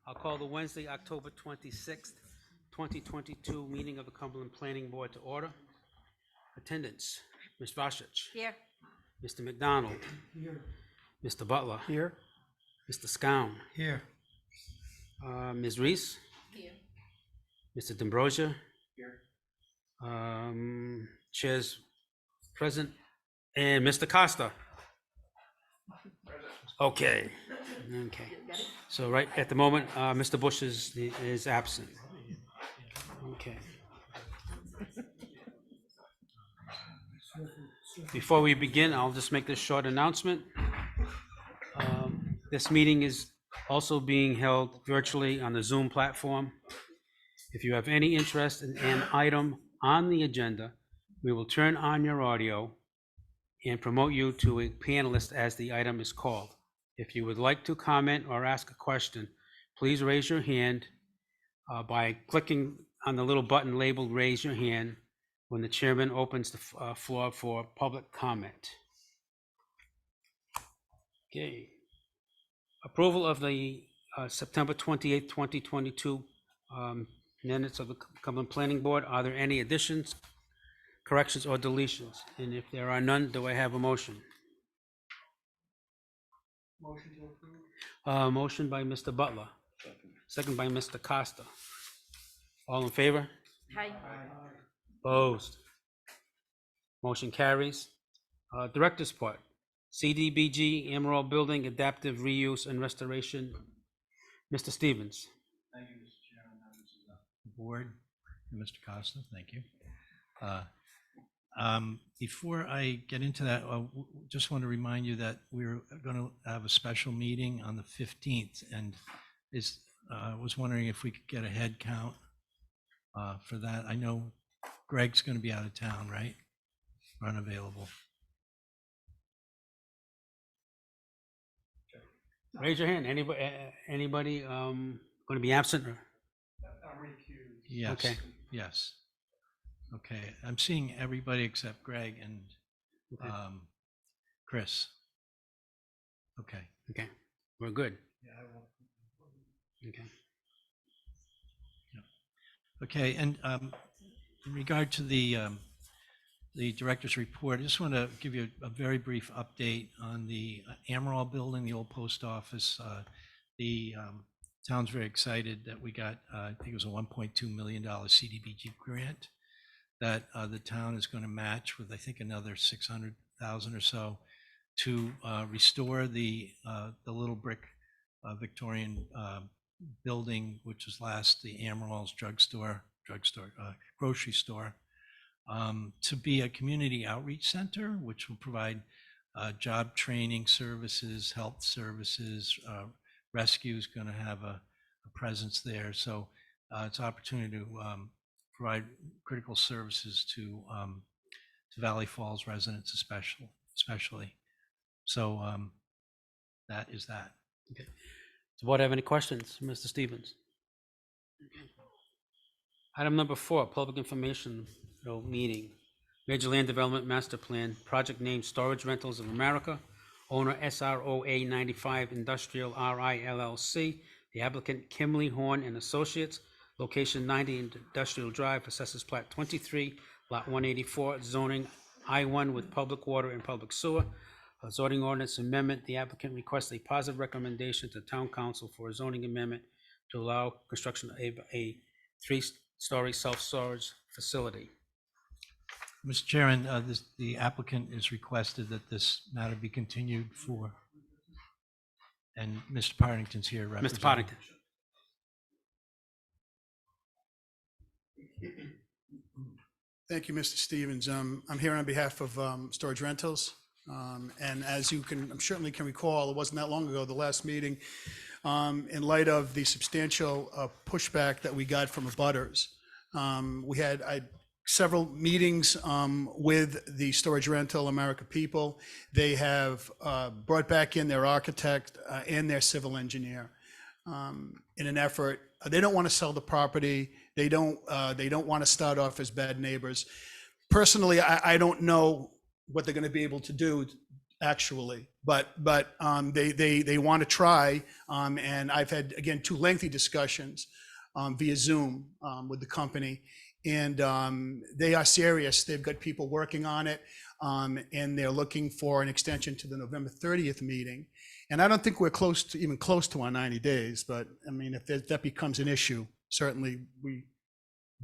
I'll call the Wednesday, October 26th, 2022 meeting of the Cumberland Planning Board to order. Attendance, Ms. Vashich. Here. Mr. McDonald. Here. Mr. Butler. Here. Mr. Scown. Here. Ms. Reese. Here. Mr. D'Ambrosia. Here. Chair's present. And Mr. Costa. Okay. Okay. So right at the moment, Mr. Bush is absent. Okay. Before we begin, I'll just make this short announcement. This meeting is also being held virtually on the Zoom platform. If you have any interest in an item on the agenda, we will turn on your audio and promote you to a panelist as the item is called. If you would like to comment or ask a question, please raise your hand by clicking on the little button labeled "Raise Your Hand" when the chairman opens the floor for public comment. Okay. Approval of the September 28th, 2022 minutes of the Cumberland Planning Board. Are there any additions, corrections, or deletions? And if there are none, do I have a motion? Motion to approve. Motion by Mr. Butler. Second by Mr. Costa. All in favor? Hi. Opposed? Motion carries. Director's report. CDBG Emerald Building Adaptive Reuse and Restoration. Mr. Stevens. Thank you, Mr. Chairman, members of the board, and Mr. Costa, thank you. Before I get into that, I just want to remind you that we're going to have a special meeting on the 15th, and was wondering if we could get a head count for that. I know Greg's going to be out of town, right? Or unavailable. Raise your hand. Anybody going to be absent? Or? Yes. Okay. Yes. Okay. I'm seeing everybody except Greg and Okay. Chris. Okay. Okay. We're good. Yeah, I won't. Okay. Okay, and in regard to the director's report, I just want to give you a very brief update on the Amaral building, the old post office. The town's very excited that we got, I think it was a $1.2 million CDBG grant that the town is going to match with, I think, another 600,000 or so to restore the little brick Victorian building, which was last the Amaral's grocery store, to be a community outreach center, which will provide job training services, health services. Rescue is going to have a presence there. So it's an opportunity to provide critical services to Valley Falls residents especially. So that is that. Okay. Does the board have any questions, Mr. Stevens? Okay. Item number 4, public information meeting. Major Land Development Master Plan, project name Storage Rentals of America, owner SROA 95 Industrial RI LLC, the applicant Kimley Horn and Associates, location 90 Industrial Drive, assessors plat 23, lot 184, zoning I1 with public water and public sewer. A zoning ordinance amendment, the applicant requests a positive recommendation to town council for a zoning amendment to allow construction of a 3-story self-storage facility. Mr. Chairman, the applicant is requested that this matter be continued for, and Mr. Partington's here representing. Mr. Partington. Thank you, Mr. Stevens. I'm here on behalf of Storage Rentals. And as you can, certainly can recall, it wasn't that long ago, the last meeting, in light of the substantial pushback that we got from abutters. We had several meetings with the Storage Rental America people. They have brought back in their architect and their civil engineer in an effort. They don't want to sell the property. They don't want to start off as bad neighbors. Personally, I don't know what they're going to be able to do actually, but they want to try. And I've had, again, 2 lengthy discussions via Zoom with the company. And they are serious. They've got people working on it. And they're looking for an extension to the November 30th meeting. And I don't think we're even close to our 90 days, but I mean, if that becomes an issue, certainly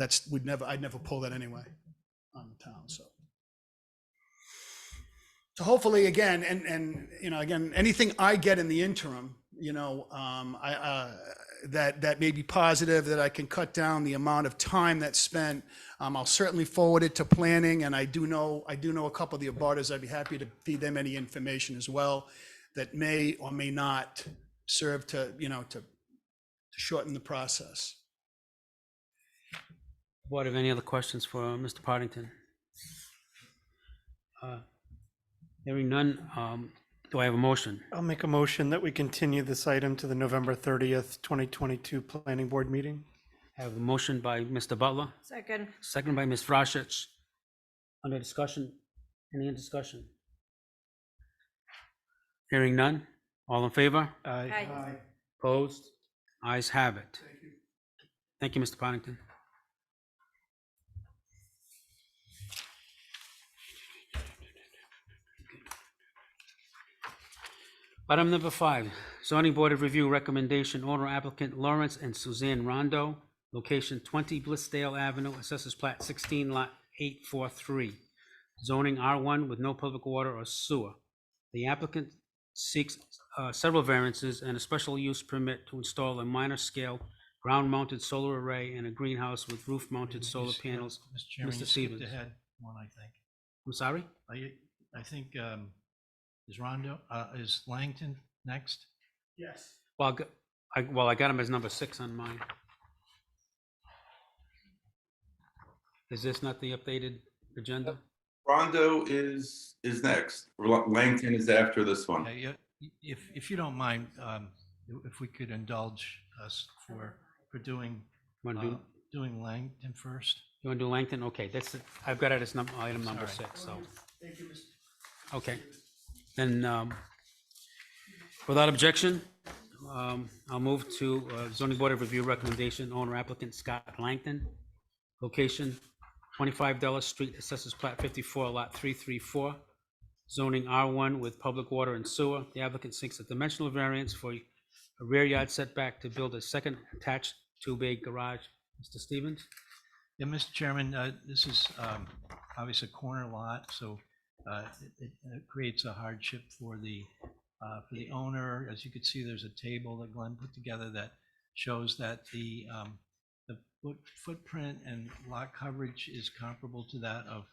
I'd never pull that anyway on the town, so. So hopefully, again, and again, anything I get in the interim, that may be positive, that I can cut down the amount of time that's spent. I'll certainly forward it to planning, and I do know a couple of the abutters. I'd be happy to feed them any information as well that may or may not serve to shorten the process. Board have any other questions for Mr. Partington? Hearing none, do I have a motion? I'll make a motion that we continue this item to the November 30th, 2022 Planning Board meeting. I have a motion by Mr. Butler, Second. second by Ms. Frashich. Under discussion, any discussion? Hearing none, all in favor? Aye. Opposed? Ayes have it. Thank you, Mr. Partington. Item number 5, zoning board of review recommendation, owner applicant Lawrence and Suzanne Rondo, location 20 Blissdale Avenue, assessors plat 16 lot 843, zoning R1 with no public water or sewer. The applicant seeks several variances and a special use permit to install a minor scale ground-mounted solar array and a greenhouse with roof-mounted solar panels. Mr. Chairman, Mr. you skipped Stevens. ahead one, I think. I'm sorry? I think, is Langton next? Yes. Well, I got him as number 6 on mine. Is this not the updated agenda? Rondo is next. Langton is after this one. Yeah, if you don't mind, if we could indulge us for doing, Want to do, doing Langton first. you want to do Langton? Okay, that's it. I've got it as item number Sorry. 6, so, Thank you, Mr. okay. Then, without objection, I'll move to zoning board of review recommendation, owner applicant Scott Langton, location 25 Dulles Street, assessors plat 54, lot 334, zoning R1 with public water and sewer. The applicant seeks a dimensional variance for a rear yard setback to build a second attached 2-bay garage. Mr. Stevens? Yeah, Mr. Chairman, this is obviously a corner lot, so it creates a hardship for the owner. As you can see, there's a table that Glenn put together that shows that the footprint and lot coverage is comparable to that of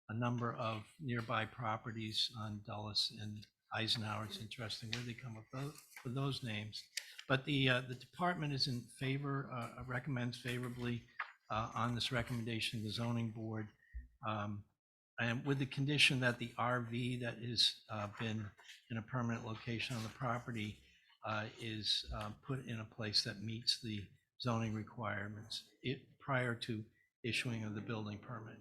a number of nearby properties on Dulles and Eisenhower. It's interesting where they come up with those names. But the department is in favor, recommends favorably on this recommendation of the zoning board. And with the condition that the RV that has been in a permanent location on the property is put in a place that meets the zoning requirements prior to issuing of the building permit.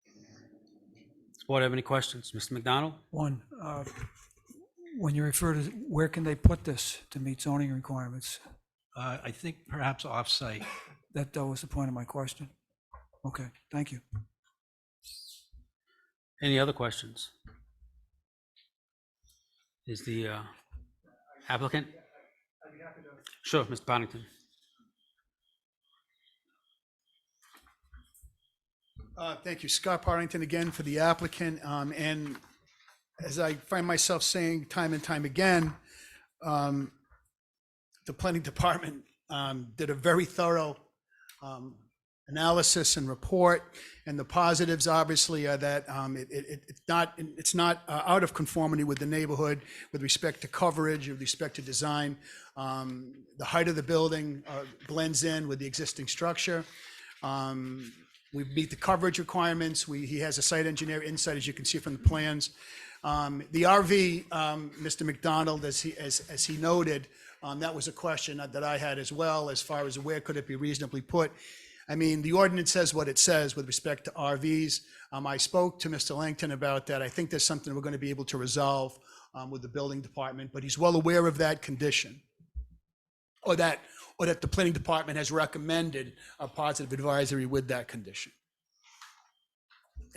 Does the board have any questions? Mr. McDonald? One, when you refer to where can they put this to meet zoning requirements? I think perhaps off-site. That was the point of my question. Okay, thank you. Any other questions? Is the applicant? Sure, Mr. Partington. Thank you, Scott Partington again for the applicant. And as I find myself saying time and time again, the planning department did a very thorough analysis and report. And the positives obviously are that it's not out of conformity with the neighborhood with respect to coverage, with respect to design. The height of the building blends in with the existing structure. We meet the coverage requirements. He has a site engineer inside, as you can see from the plans. The RV, Mr. McDonald, as he noted, that was a question that I had as well, as far as where could it be reasonably put. I mean, the ordinance says what it says with respect to RVs. I spoke to Mr. Langton about that. I think there's something we're going to be able to resolve with the building department, but he's well aware of that condition. Or that the planning department has recommended a positive advisory with that condition.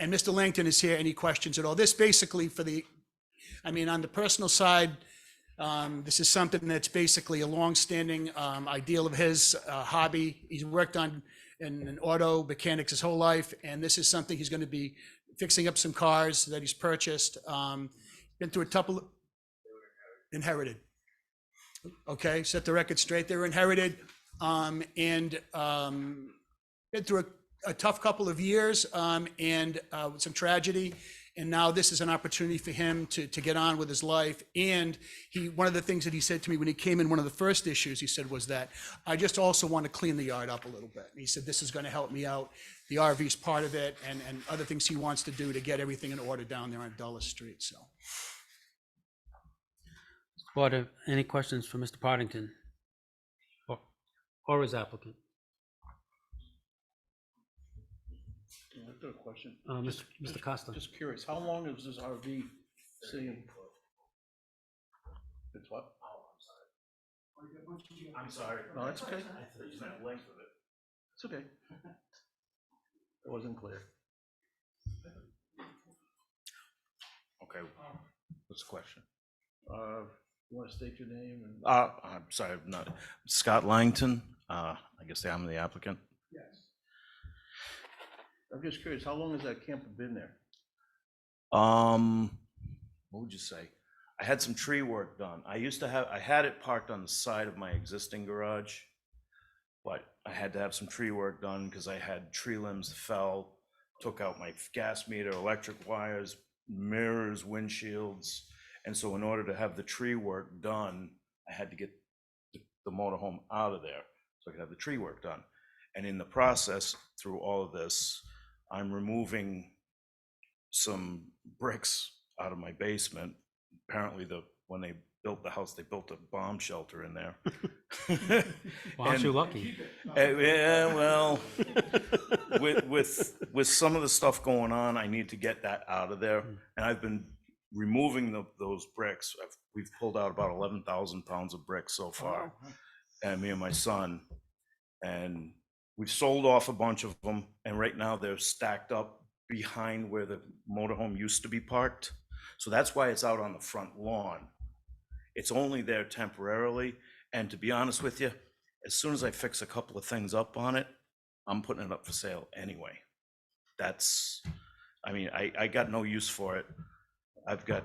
And Mr. Langton is here. Any questions at all? This basically on the personal side, this is something that's basically a longstanding ideal of his hobby. He's worked in auto mechanics his whole life, and this is something he's going to be fixing up some cars that he's purchased. Been through a couple of inherited. Okay, set the record straight. They were inherited, and been through a tough couple of years, and with some tragedy. And now this is an opportunity for him to get on with his life. And one of the things that he said to me when he came in, one of the first issues he said was that, I just also want to clean the yard up a little bit. And he said, this is going to help me out. The RV is part of it, and other things he wants to do to get everything in order down there on Dulles Street, so. Board, any questions for Mr. Partington? Or his applicant? I've got a question. Mr. Costa? Just curious, how long is this RV sitting? It's what? I'm sorry. No, that's okay. It's okay. It wasn't clear. Okay, what's the question? You want to state your name and? I'm sorry, I'm not, Scott Langton, I guess I'm the applicant. Yes. I'm just curious, how long has that camper been there? What would you say? I had some tree work done. I had it parked on the side of my existing garage, but I had to have some tree work done because I had tree limbs that fell, took out my gas meter, electric wires, mirrors, windshields. And so in order to have the tree work done, I had to get the motorhome out of there so I could have the tree work done. And in the process, through all of this, I'm removing some bricks out of my basement. Apparently when they built the house, they built a bomb shelter in there. Well, aren't you lucky? Yeah, well, with some of the stuff going on, I need to get that out of there. And I've been removing those bricks. We've pulled out about 11,000 pounds of bricks so far, and me and my son, and we've sold off a bunch of them, and right now they're stacked up behind where the motorhome used to be parked. So that's why it's out on the front lawn. It's only there temporarily, and to be honest with you, as soon as I fix a couple of things up on it, I'm putting it up for sale anyway. I got no use for it. I've got,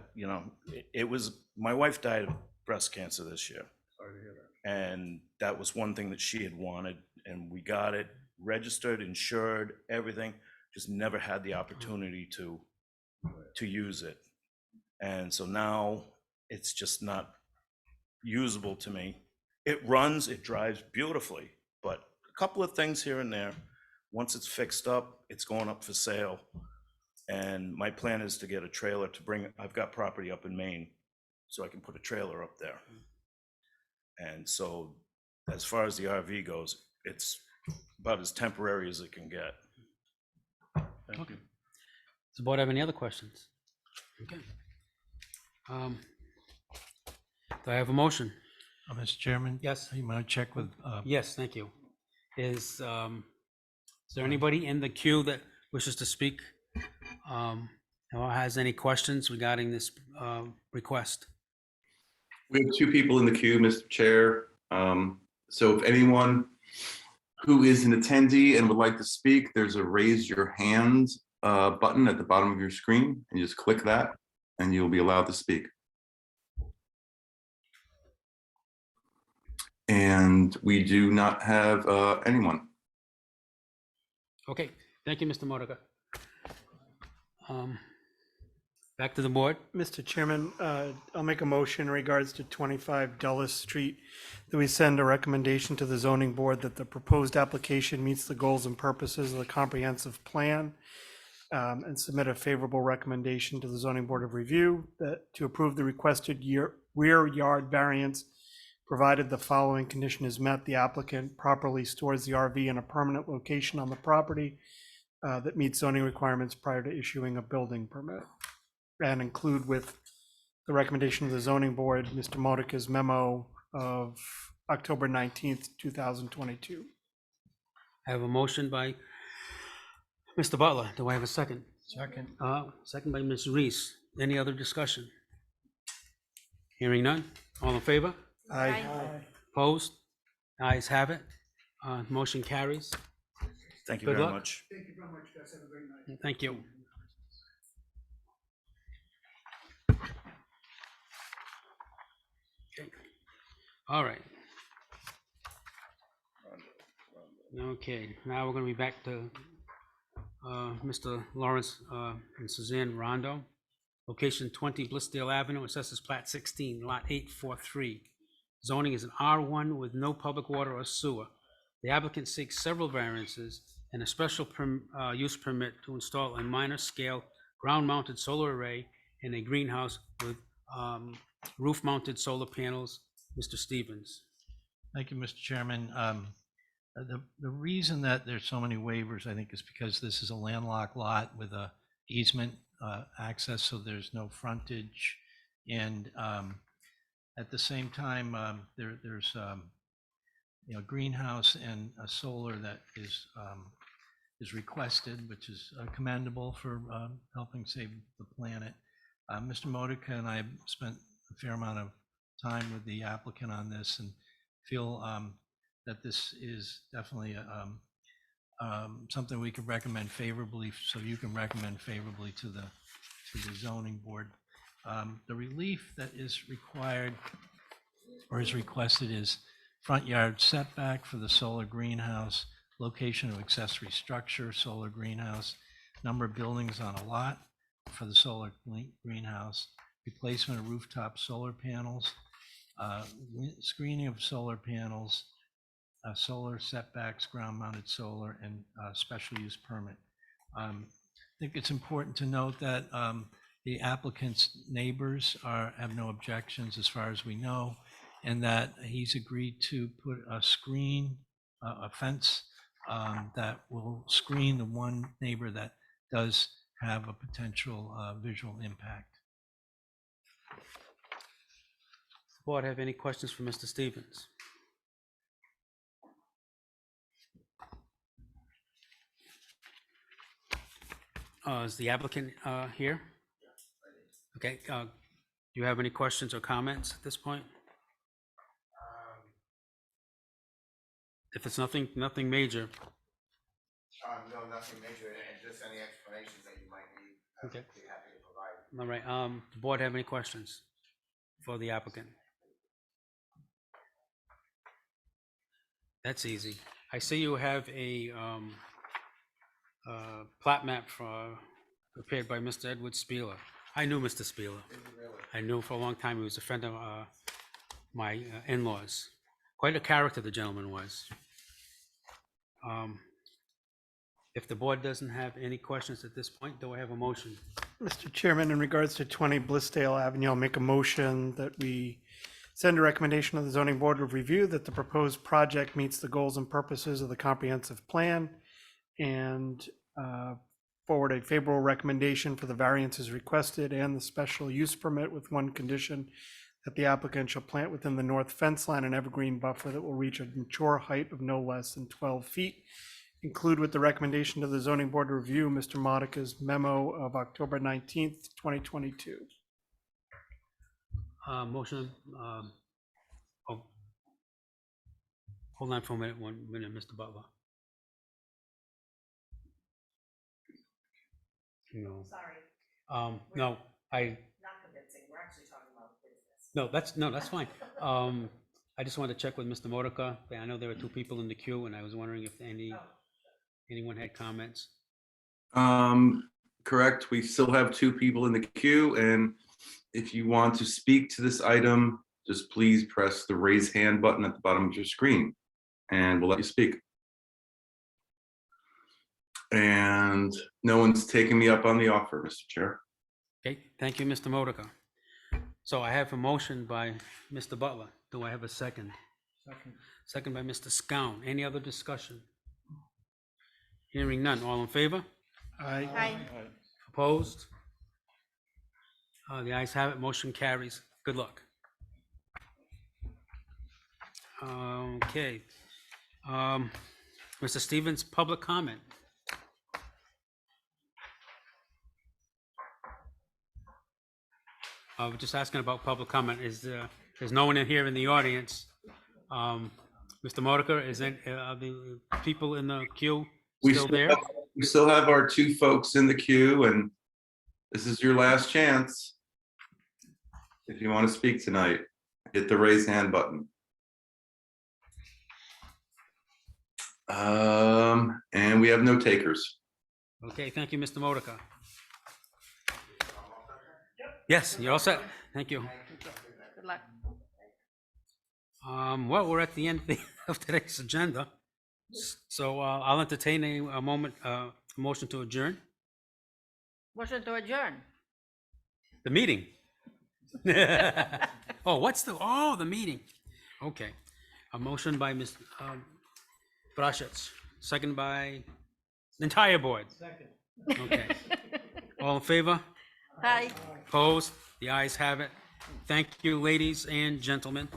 my wife died of breast cancer this year. Sorry to hear that. And that was one thing that she had wanted, and we got it registered, insured, everything, just never had the opportunity to use it. And so now it's just not usable to me. It runs, it drives beautifully, but a couple of things here and there. Once it's fixed up, it's going up for sale. And my plan is to get a trailer to bring, I've got property up in Maine, so I can put a trailer up there. And so as far as the RV goes, it's about as temporary as it can get. Okay. Does the board have any other questions? Okay. Do I have a motion? Mr. Chairman? Yes. You might check with, Yes, thank you. Is there anybody in the queue that wishes to speak? Or has any questions regarding this request? We have two people in the queue, Mr. Chair. So if anyone who is an attendee and would like to speak, there's a raise your hand button at the bottom of your screen, and you just click that and you'll be allowed to speak. And we do not have anyone. Okay, thank you, Mr. Modica. Back to the board. Mr. Chairman, I'll make a motion in regards to 25 Dulles Street that we send a recommendation to the zoning board that the proposed application meets the goals and purposes of the comprehensive plan, and submit a favorable recommendation to the zoning board of review that to approve the requested rear yard variance Provided the following condition is met, the applicant properly stores the RV in a permanent location on the property that meets zoning requirements prior to issuing a building permit. And include with the recommendation of the zoning board, Mr. Modica's memo of October 19th, 2022. I have a motion by Mr. Butler. Do I have a second? Second. Second by Ms. Reese. Any other discussion? Hearing none. All in favor? Aye. Opposed? Ayes have it. Motion carries. Thank you Good very luck. much. Thank you very much, guys. Have a great night. Thank you. Okay. All right. Okay, now we're gonna be back to Mr. Lawrence and Suzanne Rondo. Location 20 Blissdale Avenue, Assessors Plat 16, Lot 843. Zoning is an R1 with no public water or sewer. The applicant seeks several variances and a special use permit to install a minor scale ground-mounted solar array in a greenhouse with roof-mounted solar panels. Mr. Stevens. Thank you, Mr. Chairman. The reason that there's so many waivers, I think, is because this is a landlocked lot with a easement access, so there's no frontage. And at the same time, there's greenhouse and a solar that is requested, which is commendable for helping save the planet. Mr. Modica and I have spent a fair amount of time with the applicant on this and feel that this is definitely something we could recommend favorably, so you can recommend favorably to the zoning board. The relief that is required or is requested is front yard setback for the solar greenhouse, location of accessory structure, solar greenhouse, number of buildings on a lot for the solar greenhouse, replacement of rooftop solar panels, screening of solar panels, solar setbacks, ground-mounted solar, and special use permit. I think it's important to note that the applicant's neighbors have no objections as far as we know, and that he's agreed to put a screen, a fence that will screen the one neighbor that does have a potential visual impact. Board have any questions for Mr. Stevens? Is the applicant here? Okay, do you have any questions or comments at this point? If it's nothing major, No, nothing major, and just any explanations that you might need, I'd Okay. be happy to provide. all right, the board have any questions for the applicant? That's easy. I see you have a plat map prepared by Mr. Edward Spieler. I knew Mr. Spieler. I knew for a long time. He was a friend of my in-laws. Quite a character the gentleman was. If the board doesn't have any questions at this point, do I have a motion? Mr. Chairman, in regards to 20 Blissdale Avenue, I'll make a motion that we send a recommendation of the zoning board of review that the proposed project meets the goals and purposes of the comprehensive plan, and forward a favorable recommendation for the variances requested and the special use permit, with one condition, that the applicant shall plant within the north fence line an evergreen buffer that will reach a mature height of no less than 12 feet. Include with the recommendation to the zoning board of review Mr. Modica's memo of October 19th, 2022. Motion, hold on for a minute, 1 minute, Mr. Butler. No. Sorry, No, not convincing. We're actually talking about business. that's fine. I just wanted to check with Mr. Modica. I know there were two people in the queue, and I was wondering if anyone had comments. Correct. We still have two people in the queue, and if you want to speak to this item, just please press the raise hand button at the bottom of your screen, and we'll let you speak. And no one's taking me up on the offer, Mr. Chair. Okay, thank you, Mr. Modica. So I have a motion by Mr. Butler. Do I have a second? Second by Mr. Scown. Any other discussion? Hearing none. All in favor? Aye. Opposed? The ayes have it. Motion carries. Good luck. Okay. Mr. Stevens, public comment. We're just asking about public comment. There's no one in here in the audience. Mr. Modica, are the people in the queue still there? We still have our two folks in the queue, and this is your last chance. If you want to speak tonight, hit the raise hand button. And we have no takers. Okay, thank you, Mr. Modica. Yes, you're all set. Thank you. Good luck. Well, we're at the end of today's agenda. So I'll entertain a motion to adjourn Motion to adjourn. the meeting. Oh, the meeting. Okay. A motion by Ms. Brashovitz, second by the entire board. Second. Okay. All in favor? Aye. Opposed? The ayes have it. Thank you, ladies and gentlemen.